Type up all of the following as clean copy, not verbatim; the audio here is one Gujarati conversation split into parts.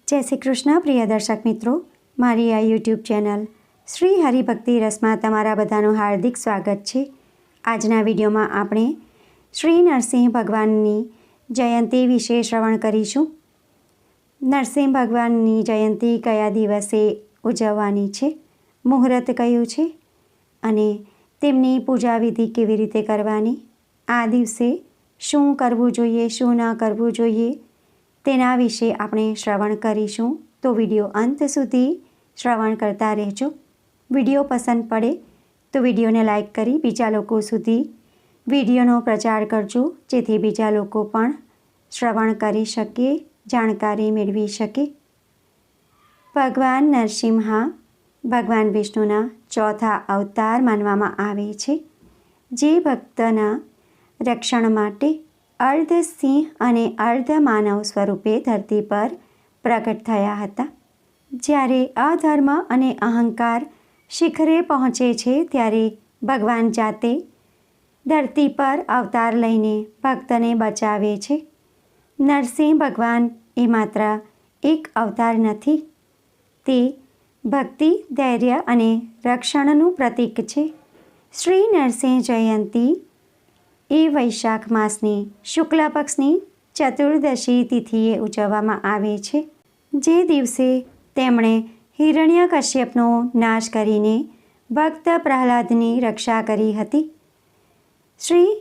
જય શ્રી કૃષ્ણ પ્રિય દર્શક મિત્રો, મારી આ યુટ્યુબ ચેનલ શ્રી હરિભક્તિ રસમાં તમારા બધાનું હાર્દિક સ્વાગત છે. આજના વિડીયોમાં આપણે શ્રી નરસિંહ ભગવાનની જયંતી વિશે શ્રવણ કરીશું. નરસિંહ ભગવાનની જયંતી કયા દિવસે ઉજવવાની છે, મુહૂર્ત કયું છે અને તેમની પૂજા વિધિ કેવી રીતે કરવાની, આ દિવસે શું કરવું જોઈએ, શું ન કરવું જોઈએ, તેના વિશે આપણે શ્રવણ કરીશું. તો વિડીયો અંત સુધી શ્રવણ કરતા રહેજો. વિડીયો પસંદ પડે તો વિડીયોને લાઈક કરી બીજા લોકો સુધી વિડીયોનો પ્રચાર કરજો, જેથી બીજા લોકો પણ શ્રવણ કરી શકે, જાણકારી મેળવી શકે. ભગવાન નરસિંહા ભગવાન વિષ્ણુના ચોથા અવતાર માનવામાં આવે છે, જે ભક્તના રક્ષણ માટે અર્ધ સિંહ અને અર્ધ માનવ સ્વરૂપે ધરતી પર પ્રગટ થયા હતા. જ્યારે અધર્મ અને અહંકાર શિખરે પહોંચે છે, ત્યારે ભગવાન જાતે ધરતી પર અવતાર લઈને ભક્તને બચાવે છે. નરસિંહ ભગવાન એ માત્ર એક અવતાર નથી, તે ભક્તિ, ધૈર્ય અને રક્ષણનું પ્રતીક છે. શ્રી નરસિંહ જયંતી એ વૈશાખ માસની શુક્લ પક્ષની ચતુર્દશી તિથિએ ઉજવવામાં આવે છે, જે દિવસે તેમણે હિરણ્યકશ્યપનો નાશ કરીને ભક્ત પ્રહલાદની રક્ષા કરી હતી. શ્રી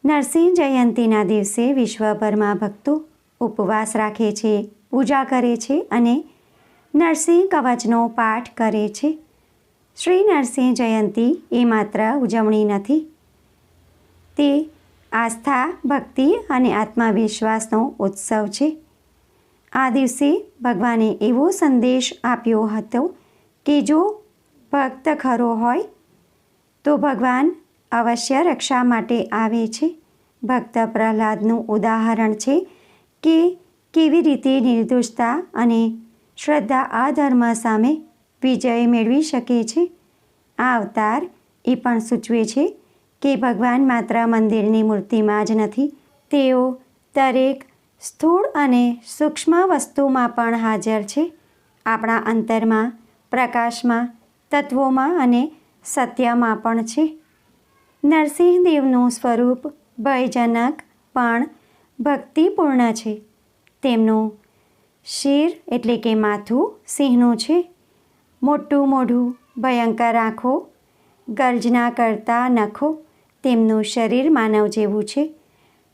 નરસિંહ જયંતીના દિવસે વિશ્વભરમાં ભક્તો ઉપવાસ રાખે છે, પૂજા કરે છે અને નરસિંહ કવચનો પાઠ કરે છે. શ્રી નરસિંહ જયંતી એ માત્ર ઉજવણી નથી, તે આસ્થા, ભક્તિ અને આત્મવિશ્વાસનો ઉત્સવ છે. આ દિવસે ભગવાને એવો સંદેશ આપ્યો હતો કે જો ભક્ત ખરો હોય તો ભગવાન અવશ્ય રક્ષા માટે આવે છે. ભક્ત પ્રહલાદનું ઉદાહરણ છે કે કેવી રીતે નિર્દોષતા અને શ્રદ્ધા અધર્મ સામે વિજય મેળવી શકે છે. આ અવતાર એ પણ સૂચવે છે કે ભગવાન માત્ર મંદિરની મૂર્તિમાં જ નથી, તેઓ દરેક સ્થૂળ અને સૂક્ષ્મ વસ્તુમાં પણ હાજર છે. આપણા અંતરમાં, પ્રકાશમાં, તત્વોમાં અને સત્યમાં પણ છે. નરસિંહ દેવનું સ્વરૂપ ભયજનક પણ ભક્તિપૂર્ણ છે. તેમનું શિર એટલે કે માથું સિંહનું છે, મોટું મોઢું, ભયંકર આંખો, ગર્જના કરતા નખો. તેમનું શરીર માનવ જેવું છે,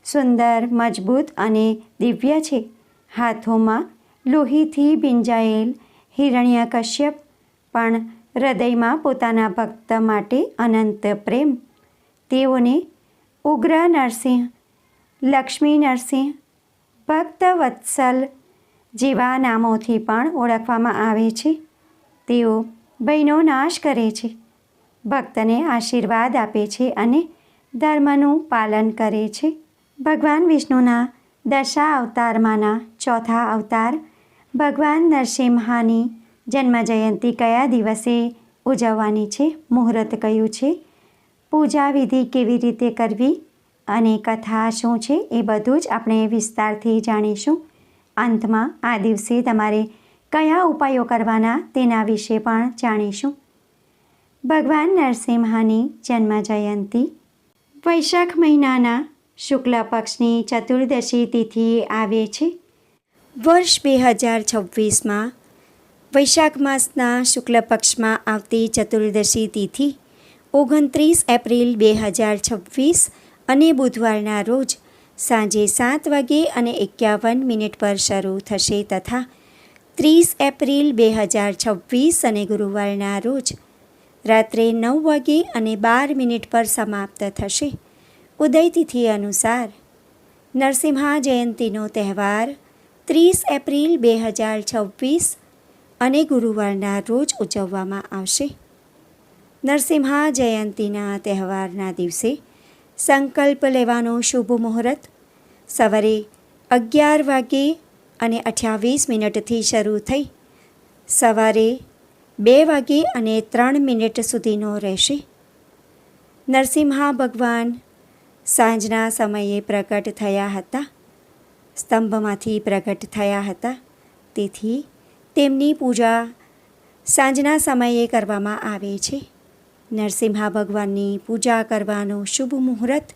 સુંદર, મજબૂત અને દિવ્ય છે. હાથોમાં લોહીથી ભીંજાયેલ હિરણ્યકશ્યપ પણ હૃદયમાં પોતાના ભક્ત માટે અનંત પ્રેમ. તેઓને ઉગ્ર નરસિંહ, લક્ષ્મી નરસિંહ, ભક્ત વત્સલ જેવા નામોથી પણ ઓળખવામાં આવે છે. તેઓ ભયનો નાશ કરે છે, ભક્તને આશીર્વાદ આપે છે અને ધર્મનું પાલન કરે છે. ભગવાન વિષ્ણુના દશા અવતારમાંના ચોથા અવતાર ભગવાન નરસિંહાની જન્મજયંતી કયા દિવસે ઉજવવાની છે, મુહૂર્ત કયું છે, પૂજા વિધિ કેવી રીતે કરવી અને કથા શું છે, એ બધું જ આપણે વિસ્તારથી જાણીશું. અંતમાં આ દિવસે તમારે કયા ઉપાયો કરવાના તેના વિશે પણ જાણીશું. ભગવાન નરસિંહાની જન્મજયંતી વૈશાખ મહિનાના શુક્લ પક્ષની ચતુર્દશી તિથિએ આવે છે. વર્ષ 2026માં વૈશાખ માસના શુક્લ પક્ષમાં આવતી ચતુર્દશી તિથિ 29 એપ્રિલ 2026 અને બુધવારના રોજ સાંજે 7:51 પર શરૂ થશે તથા 30 એપ્રિલ 2026 અને ગુરુવારના રોજ રાત્રે 9:12 પર સમાપ્ત થશે. ઉદયતિથિ અનુસાર નરસિંહા જયંતીનો તહેવાર 30 એપ્રિલ 2026 અને ગુરુવારના રોજ ઉજવવામાં આવશે. નરસિંહા જયંતીના તહેવારના દિવસે સંકલ્પ લેવાનો શુભ મુહૂર્ત સવારે 11:28 શરૂ થઈ સવારે 2:03 સુધીનો રહેશે. નરસિંહા ભગવાન સાંજના સમયે પ્રગટ થયા હતા, સ્તંભમાંથી પ્રગટ થયા હતા તેથી તેમની પૂજા સાંજના સમયે કરવામાં આવે છે. નરસિંહ ભગવાનની પૂજા કરવાનો શુભ મુહૂર્ત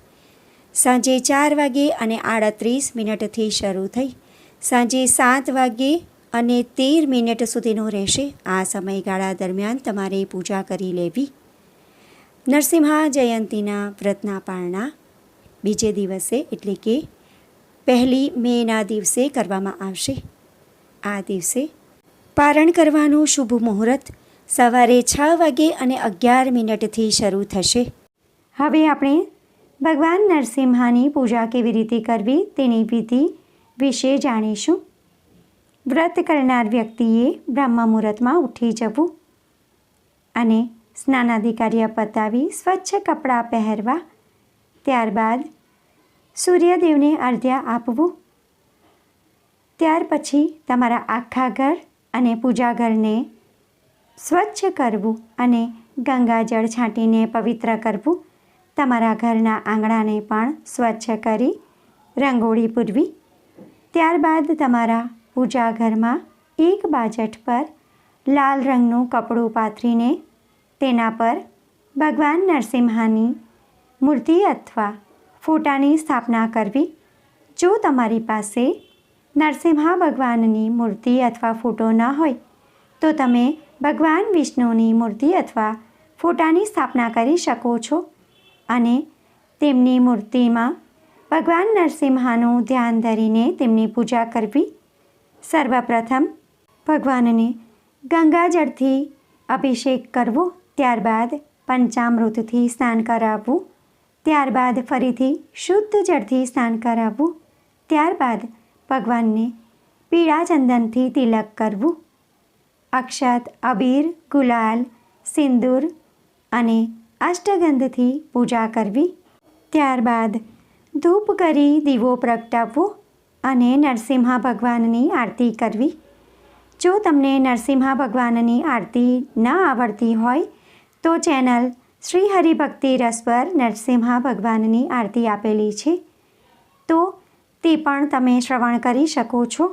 સાંજે 4:38 શરૂ થઈ સાંજે 7:13 સુધીનો રહેશે. આ સમયગાળા દરમિયાન તમારે પૂજા કરી લેવી. નરસિંહ જયંતીના વ્રતના પારણા બીજે દિવસે એટલે કે 1 મેના દિવસે કરવામાં આવશે. આ દિવસે પારણ કરવાનું શુભ મુહૂર્ત સવારે 6:11 શરૂ થશે. હવે આપણે ભગવાન નરસિંહની પૂજા કેવી રીતે કરવી તેની વિધિ વિશે જાણીશું. વ્રત કરનાર વ્યક્તિએ બ્રહ્મ મુહૂર્તમાં ઉઠી જવું અને સ્નાનાદિ કાર્ય પતાવી સ્વચ્છ કપડાં પહેરવા. ત્યારબાદ સૂર્યદેવને અર્ઘ્ય આપવું. ત્યાર પછી તમારા આખા ઘર અને પૂજા ઘરને સ્વચ્છ કરવું અને ગંગાજળ છાંટીને પવિત્ર કરવું. તમારા ઘરના આંગણાને પણ સ્વચ્છ કરી રંગોળી પૂરવી. ત્યારબાદ તમારા પૂજા ઘરમાં એક બાજટ પર લાલ રંગનું કપડું પાથરીને તેના પર ભગવાન નરસિંહની મૂર્તિ અથવા ફોટાની સ્થાપના કરવી. જો તમારી પાસે નરસિંહ ભગવાનની મૂર્તિ અથવા ફોટો ન હોય તો તમે ભગવાન વિષ્ણુની મૂર્તિ અથવા ફોટાની સ્થાપના કરી શકો છો અને તેમની મૂર્તિમાં ભગવાન નરસિંહનું ધ્યાન ધરીને તેમની પૂજા કરવી. સર્વપ્રથમ ભગવાનને ગંગાજળથી અભિષેક કરવો. ત્યારબાદ પંચામૃતથી સ્નાન કરાવવું. ત્યારબાદ ફરીથી શુદ્ધ જળથી સ્નાન કરાવવું. ત્યારબાદ ભગવાનને પીળા ચંદનથી તિલક કરવું. અક્ષત, અબીર, ગુલાલ, સિંદૂર અને અષ્ટગંધથી પૂજા કરવી. ત્યારબાદ ધૂપ કરી દીવો પ્રગટાવવો અને નરસિંહ ભગવાનની આરતી કરવી. જો તમને નરસિંહ ભગવાનની આરતી ન આવડતી હોય તો ચેનલ શ્રી હરિભક્તિ રસ પર નરસિંહ ભગવાનની આરતી આપેલી છે, તો તે પણ તમે શ્રવણ કરી શકો છો.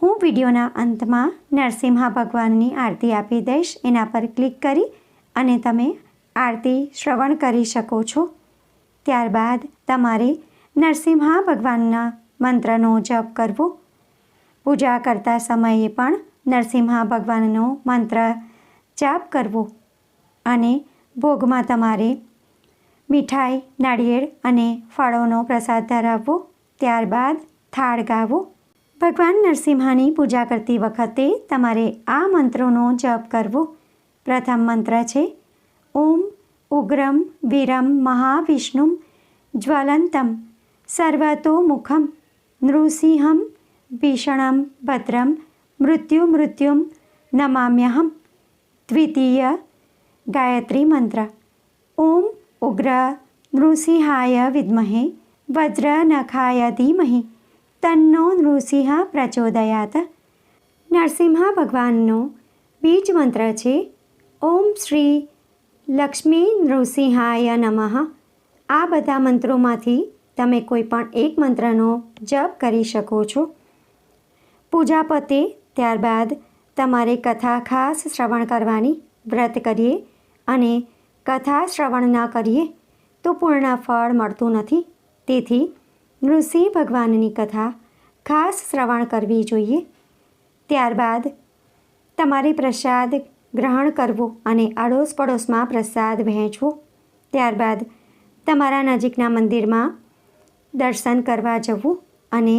હું વિડીયોના અંતમાં નરસિંહ ભગવાનની આરતી આપી દઈશ. એના પર ક્લિક કરી અને તમે આરતી શ્રવણ કરી શકો છો. ત્યારબાદ તમારે નરસિંહ ભગવાનના મંત્રનો જપ કરવો. પૂજા કરતા સમયે પણ નરસિંહ ભગવાનનો મંત્ર જાપ કરવો અને ભોગમાં તમારે મીઠાઈ, નાળિયેર અને ફળોનો પ્રસાદ ધરાવવો. ત્યારબાદ થાળ ગાવો. ભગવાન નરસિંહની પૂજા કરતી વખતે તમારે આ મંત્રોનો જપ કરવો. પ્રથમ મંત્ર છે ઓમ ઉગ્રમ વીરમ મહાવિષ્ણુમ જ્વલંતમ સર્વતોમુખમ નૃસિંહમ ભીષણમ ભદ્રમ મૃત્યુમ નમામ્યહમ. દ્વિતીય ગાયત્રી મંત્ર ઓમ ઉગ્ર નૃસિંહાય વિદ્મહે વજ્રનખાય ધીમહિ તન્નો નૃસિંહ પ્રચોદયાત. નરસિંહ ભગવાનનો બીજ મંત્ર છે ઓમ શ્રી લક્ષ્મી નૃસિંહાય નમઃ. આ બધા મંત્રોમાંથી તમે કોઈ પણ એક મંત્રનો જપ કરી શકો છો. પૂજા પતે ત્યારબાદ તમારે કથા ખાસ શ્રવણ કરવાની. વ્રત કરીએ અને કથા શ્રવણ ન કરીએ તો પૂર્ણ ફળ મળતું નથી. તેથી નૃસિંહ ભગવાનની કથા ખાસ શ્રવણ કરવી જોઈએ. ત્યારબાદ તમારે પ્રસાદ ગ્રહણ કરવો અને આડોશ પડોશમાં પ્રસાદ વહેંચવો. ત્યારબાદ તમારા નજીકના મંદિરમાં દર્શન કરવા જવું અને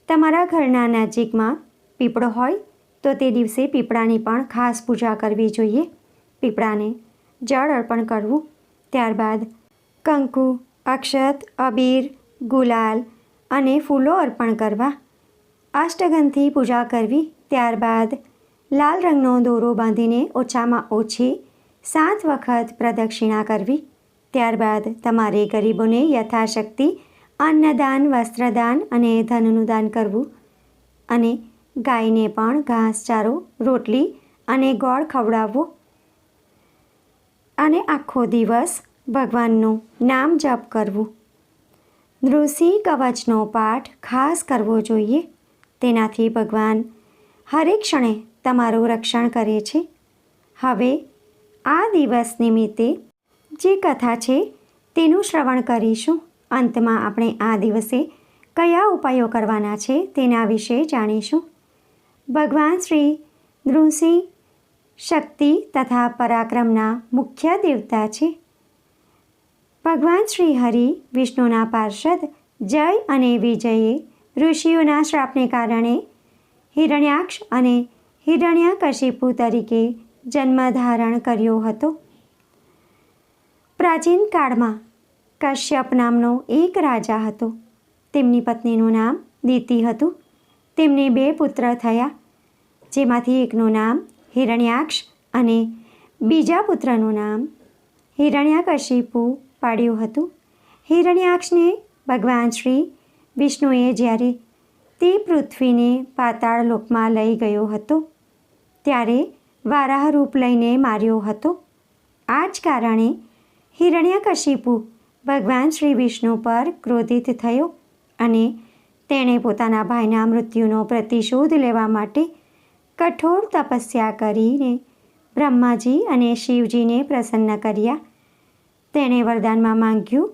તમારા ઘરના નજીકમાં પીપળો હોય તો તે દિવસે પીપળાની પણ ખાસ પૂજા કરવી જોઈએ. પીપળાને જળ અર્પણ કરવું. ત્યારબાદ કંકુ, અક્ષત, અબીર, ગુલાલ અને ફૂલો અર્પણ કરવા. અષ્ટગંધથી પૂજા કરવી. ત્યારબાદ લાલ રંગનો દોરો બાંધીને ઓછામાં ઓછી 7 વખત પ્રદક્ષિણા કરવી. ત્યારબાદ તમારે ગરીબોને યથાશક્તિ અન્નદાન, વસ્ત્રદાન અને ધનનું દાન કરવું અને ગાયને પણ ઘાસચારો, રોટલી અને ગોળ ખવડાવવો અને આખો દિવસ ભગવાનનું નામ જપ કરવું. નૃસિંહ કવચનો પાઠ ખાસ કરવો જોઈએ. તેનાથી ભગવાન હરેક ક્ષણે તમારું રક્ષણ કરે છે. હવે આ દિવસ નિમિત્તે જે કથા છે તેનું શ્રવણ કરીશું. અંતમાં આપણે આ દિવસે કયા ઉપાયો કરવાના છે તેના વિશે જાણીશું. ભગવાન શ્રી નૃસિંહ શક્તિ તથા પરાક્રમના મુખ્ય દેવતા છે. ભગવાન શ્રી હરિ વિષ્ણુના પાર્ષદ જય અને વિજયે ઋષિઓના શ્રાપને કારણે હિરણ્યાક્ષ અને હિરણ્યકશિપુ તરીકે જન્મ ધારણ કર્યો હતો. પ્રાચીન કાળમાં કશ્યપ નામનો એક રાજા હતો. તેમની પત્નીનું નામ દિતિ હતું. તેમને 2 પુત્ર થયા, જેમાંથી એકનું નામ હિરણ્યાક્ષ અને બીજા પુત્રનું નામ હિરણ્યકશિપુ પાડ્યું હતું. હિરણ્યાક્ષને ભગવાન શ્રી વિષ્ણુએ જ્યારે તે પૃથ્વીને પાતાળ લોકમાં લઈ ગયો હતો ત્યારે વારાહ રૂપ લઈને માર્યો હતો. આ જ કારણે હિરણ્યકશિપુ ભગવાન શ્રી વિષ્ણુ પર ક્રોધિત થયો અને તેણે પોતાના ભાઈના મૃત્યુનો પ્રતિશોધ લેવા માટે કઠોર તપસ્યા કરીને બ્રહ્માજી અને શિવજીને પ્રસન્ન કર્યા. તેણે વરદાનમાં માંગ્યું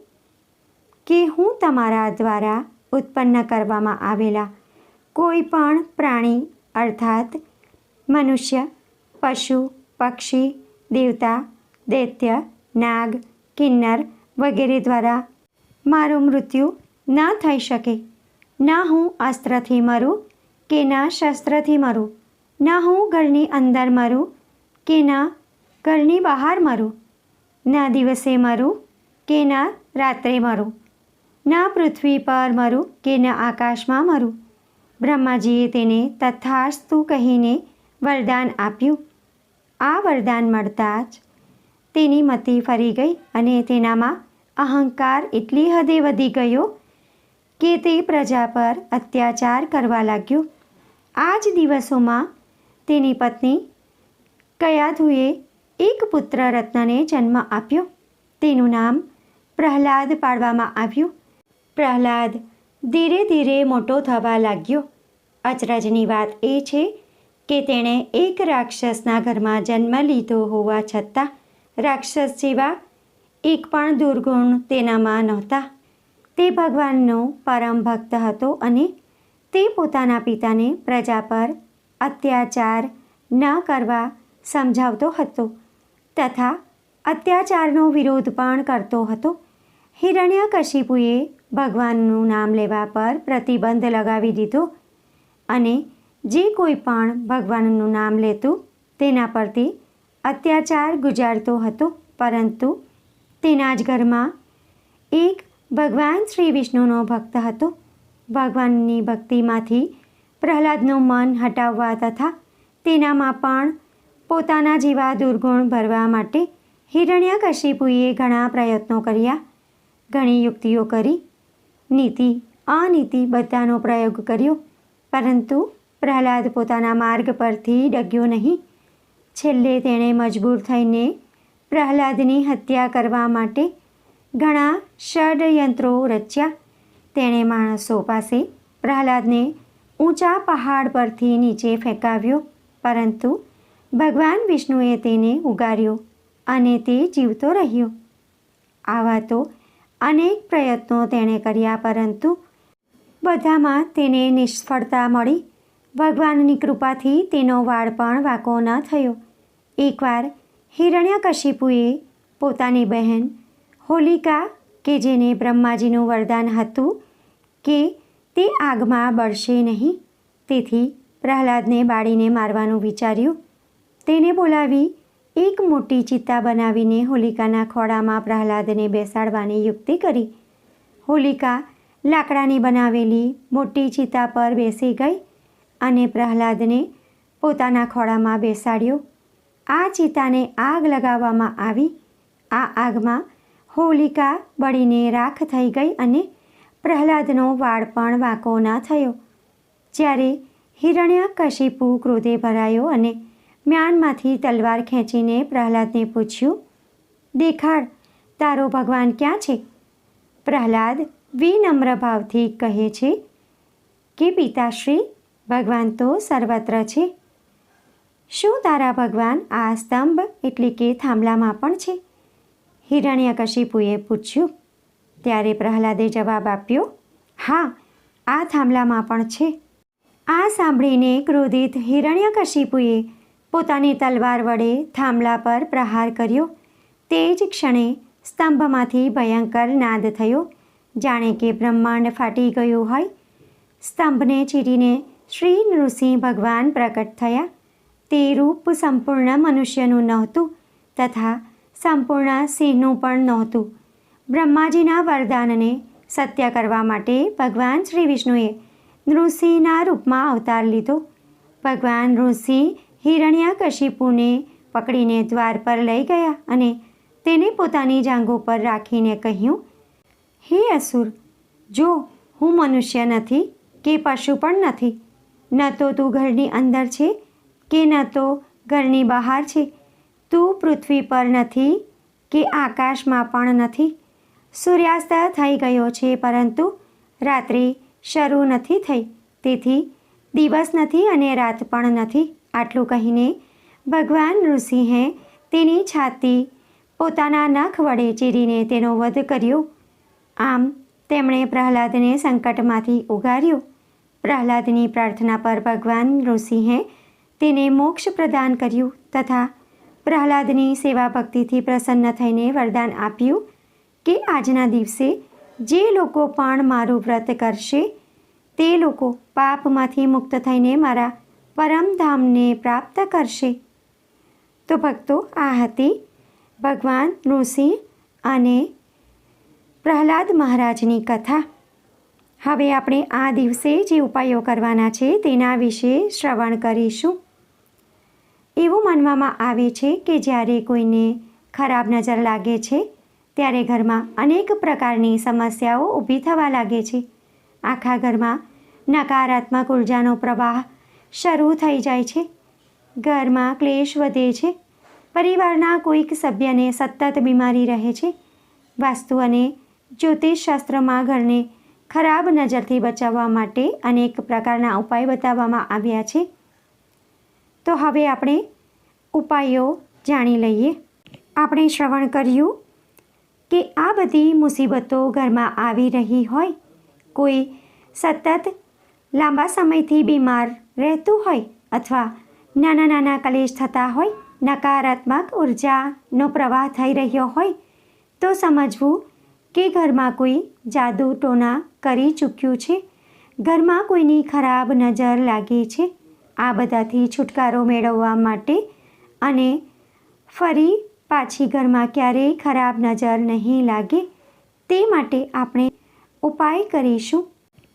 કે હું તમારા દ્વારા ઉત્પન્ન કરવામાં આવેલા કોઈ પણ પ્રાણી અર્થાત મનુષ્ય, પશુ, પક્ષી, દેવતા, દૈત્ય, નાગ, કિન્નર વગેરે દ્વારા મારું મૃત્યુ ન થઈ શકે. ના હું અસ્ત્રથી મરું કે ના શસ્ત્રથી મરું, ના હું ઘરની અંદર મરું કે ના ઘરની બહાર મરું, ના દિવસે મરું કે ના રાત્રે મરું, ના પૃથ્વી પર મરું કે ના આકાશમાં મરું. બ્રહ્માજીએ તેને તથાસ્તુ કહીને વરદાન આપ્યું. આ વરદાન મળતાં જ તેની મતિ ફરી ગઈ અને તેનામાં અહંકાર એટલી હદે વધી ગયો કે તે પ્રજા પર અત્યાચાર કરવા લાગ્યો. આ જ દિવસોમાં તેની પત્ની કયાધુએ એક પુત્ર રત્નને જન્મ આપ્યો. તેનું નામ પ્રહલાદ પાડવામાં આવ્યું. પ્રહલાદ ધીરે ધીરે મોટો થવા લાગ્યો. અચરજની વાત એ છે કે તેણે એક રાક્ષસના ઘરમાં જન્મ લીધો હોવા છતાં રાક્ષસ જેવા એક પણ દુર્ગુણ તેનામાં નહોતા. તે ભગવાનનો પરમ ભક્ત હતો અને તે પોતાના પિતાને પ્રજા પર અત્યાચાર ન કરવા સમજાવતો હતો તથા અત્યાચારનો વિરોધ પણ કરતો હતો. હિરણ્યકશિપુએ ભગવાનનું નામ લેવા પર પ્રતિબંધ લગાવી દીધો અને જે કોઈ પણ ભગવાનનું નામ લેતું તેના પરથી અત્યાચાર ગુજારતો હતો. પરંતુ તેના જ ઘરમાં એક ભગવાન શ્રી વિષ્ણુનો ભક્ત હતો. ભગવાનની ભક્તિમાંથી પ્રહલાદનું મન હટાવવા તથા તેનામાં પણ પોતાના જેવા દુર્ગુણ ભરવા માટે હિરણ્યકશિપુએ ઘણા પ્રયત્નો કર્યા. ઘણી યુક્તિઓ કરી, નીતિ અનીતિ બધાનો પ્રયોગ કર્યો, પરંતુ પ્રહલાદ પોતાના માર્ગ પરથી ડગ્યો નહીં. છેલ્લે તેણે મજબૂર થઈને પ્રહલાદની હત્યા કરવા માટે ઘણા ષડયંત્રો રચ્યા. તેણે માણસો પાસે પ્રહલાદને ઊંચા પહાડ પરથી નીચે ફેંકાવ્યો, પરંતુ ભગવાન વિષ્ણુએ તેને ઉગાર્યો અને તે જીવતો રહ્યો. આવા તો અનેક પ્રયત્નો તેણે કર્યા, પરંતુ બધામાં તેને નિષ્ફળતા મળી. ભગવાનની કૃપાથી તેનો વાળ પણ વાંકો ન થયો. એકવાર હિરણ્યકશિપુએ પોતાની બહેન હોલિકા, કે જેને બ્રહ્માજીનું વરદાન હતું કે તે આગમાં બળશે નહીં, તેથી પ્રહલાદને બાળીને મારવાનું વિચાર્યું. તેને બોલાવી એક મોટી ચિતા બનાવીને હોલિકાના ખોળામાં પ્રહલાદને બેસાડવાની યુક્તિ કરી. હોલિકા લાકડાની બનાવેલી મોટી ચિતા પર બેસી ગઈ અને પ્રહલાદને પોતાના ખોળામાં બેસાડ્યો. આ ચિતાને આગ લગાવવામાં આવી. આ આગમાં હોલિકા બળીને રાખ થઈ ગઈ અને પ્રહલાદનો વાળ પણ વાંકો ન થયો. જ્યારે હિરણ્યકશિપુ ક્રોધે ભરાયો અને મ્યાનમાંથી તલવાર ખેંચીને પ્રહલાદને પૂછ્યું, દેખાડ, તારો ભગવાન ક્યાં છે? પ્રહલાદ વિનમ્ર ભાવથી કહે છે કે પિતાશ્રી, ભગવાન તો સર્વત્ર છે. શું તારા ભગવાન આ સ્તંભ એટલે કે થાંભલામાં પણ છે? હિરણ્યકશિપુએ પૂછ્યું. ત્યારે પ્રહલાદે જવાબ આપ્યો, હા, આ થાંભલામાં પણ છે. આ સાંભળીને ક્રોધિત હિરણ્યકશિપુએ પોતાની તલવાર વડે થાંભલા પર પ્રહાર કર્યો. તે જ ક્ષણે સ્તંભમાંથી ભયંકર નાદ થયો, જાણે કે બ્રહ્માંડ ફાટી ગયું હોય. સ્તંભને ચીરીને શ્રી નૃસિંહ ભગવાન પ્રકટ થયા. તે રૂપ સંપૂર્ણ મનુષ્યનું નહોતું તથા સંપૂર્ણ સિંહનું પણ નહોતું. બ્રહ્માજીના વરદાનને સત્ય કરવા માટે ભગવાન શ્રી વિષ્ણુએ નૃસિંહના રૂપમાં અવતાર લીધો. ભગવાન નૃસિંહ હિરણ્યકશિપુને પકડીને દ્વાર પર લઈ ગયા અને તેને પોતાની જાંઘો પર રાખીને કહ્યું, હે અસુર, જો હું મનુષ્ય નથી કે પશુ પણ નથી. ન તો તું ઘરની અંદર છે કે ન તો ઘરની બહાર છે. તું પૃથ્વી પર નથી કે આકાશમાં પણ નથી. સૂર્યાસ્ત થઈ ગયો છે પરંતુ રાત્રિ શરૂ નથી થઈ, તેથી દિવસ નથી અને રાત પણ નથી. આટલું કહીને ભગવાન નૃસિંહે તેની છાતી પોતાના નખ વડે ચીરીને તેનો વધ કર્યો. આમ તેમણે પ્રહલાદને સંકટમાંથી ઉગાર્યો. પ્રહલાદની પ્રાર્થના પર ભગવાન નૃસિંહે તેને મોક્ષ પ્રદાન કર્યું તથા પ્રહલાદની સેવા ભક્તિથી પ્રસન્ન થઈને વરદાન આપ્યું કે આજના દિવસે જે લોકો પણ મારું વ્રત કરશે તે લોકો પાપમાંથી મુક્ત થઈને મારા પરમધામને પ્રાપ્ત કરશે. તો ભક્તો, આ હતી ભગવાન નૃસિંહ અને પ્રહલાદ મહારાજની કથા. હવે આપણે આ દિવસે જે ઉપાયો કરવાના છે તેના વિશે શ્રવણ કરીશું. એવું માનવામાં આવે છે કે જ્યારે કોઈને ખરાબ નજર લાગે છે ત્યારે ઘરમાં અનેક પ્રકારની સમસ્યાઓ ઊભી થવા લાગે છે. આખા ઘરમાં નકારાત્મક ઉર્જાનો પ્રવાહ શરૂ થઈ જાય છે. ઘરમાં ક્લેશ વધે છે. પરિવારના કોઈક સભ્યને સતત બીમારી રહે છે. વાસ્તુ અને જ્યોતિષશાસ્ત્રમાં ઘરને ખરાબ નજરથી બચાવવા માટે અનેક પ્રકારના ઉપાય બતાવવામાં આવ્યા છે. તો હવે આપણે ઉપાયો જાણી લઈએ. આપણે શ્રવણ કર્યું કે આ બધી મુસીબતો ઘરમાં આવી રહી હોય, કોઈ સતત લાંબા સમયથી બીમાર રહેતું હોય અથવા નાના નાના કલેશ થતા હોય, નકારાત્મક ઉર્જાનો પ્રવાહ થઈ રહ્યો હોય, તો સમજવું કે ઘરમાં કોઈ જાદુ ટોના કરી ચૂક્યું છે. ઘરમાં કોઈની ખરાબ નજર લાગી છે. આ બધાથી છુટકારો મેળવવા માટે અને ફરી પાછી ઘરમાં ક્યારેય ખરાબ નજર નહીં લાગે તે માટે આપણે ઉપાય કરીશું.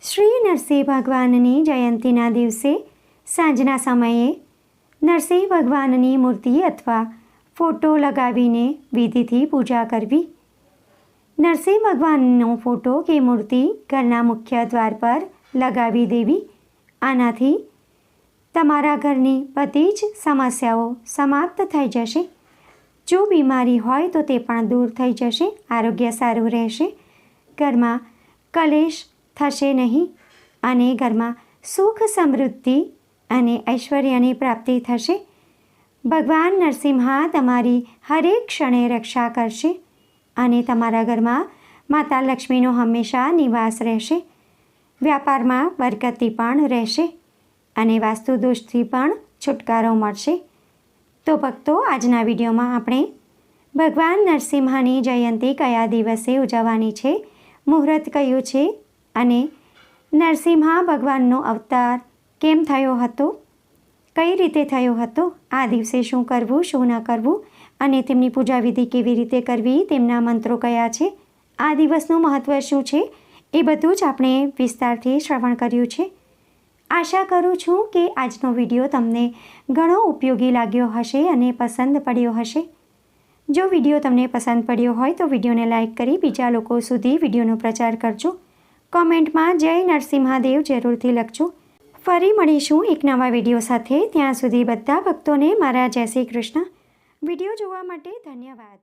શ્રી નરસિંહ ભગવાનની જયંતીના દિવસે સાંજના સમયે નરસિંહ ભગવાનની મૂર્તિ અથવા ફોટો લગાવીને વિધિથી પૂજા કરવી. નરસિંહ ભગવાનનો ફોટો કે મૂર્તિ ઘરના મુખ્ય દ્વાર પર લગાવી દેવી. આનાથી તમારા ઘરની બધી જ સમસ્યાઓ સમાપ્ત થઈ જશે. જો બીમારી હોય તો તે પણ દૂર થઈ જશે. આરોગ્ય સારું રહેશે. ઘરમાં કલેશ થશે નહીં અને ઘરમાં સુખ, સમૃદ્ધિ અને ઐશ્વર્યની પ્રાપ્તિ થશે. ભગવાન નરસિંહા તમારી હરેક ક્ષણે રક્ષા કરશે અને તમારા ઘરમાં માતા લક્ષ્મીનો હંમેશા નિવાસ રહેશે. વ્યાપારમાં બરકતી પણ રહેશે અને વાસ્તુ દોષથી પણ છુટકારો મળશે. તો ભક્તો, આજના વિડીયોમાં આપણે ભગવાન નરસિંહાની જયંતી કયા દિવસે ઉજવવાની છે, મુહૂર્ત કયું છે અને નરસિંહા ભગવાનનો અવતાર કેમ થયો હતો, કઈ રીતે થયો હતો, આ દિવસે શું કરવું શું ન કરવું અને તેમની પૂજા વિધિ કેવી રીતે કરવી, તેમના મંત્રો કયા છે, આ દિવસનું મહત્ત્વ શું છે, એ બધું જ આપણે વિસ્તારથી શ્રવણ કર્યું છે. આશા કરું છું કે આજનો વિડીયો તમને ઘણો ઉપયોગી લાગ્યો હશે અને પસંદ પડ્યો હશે. જો વિડીયો તમને પસંદ પડ્યો હોય તો વિડીયોને લાઇક કરી બીજા લોકો સુધી વિડીયોનો પ્રચાર કરજો. કોમેન્ટમાં જય નરસિંહાદેવ જરૂરથી લખજો. ફરી મળીશું એક નવા વિડીયો સાથે. ત્યાં સુધી બધા ભક્તોને મારા જય શ્રી કૃષ્ણ. વિડીયો જોવા માટે ધન્યવાદ.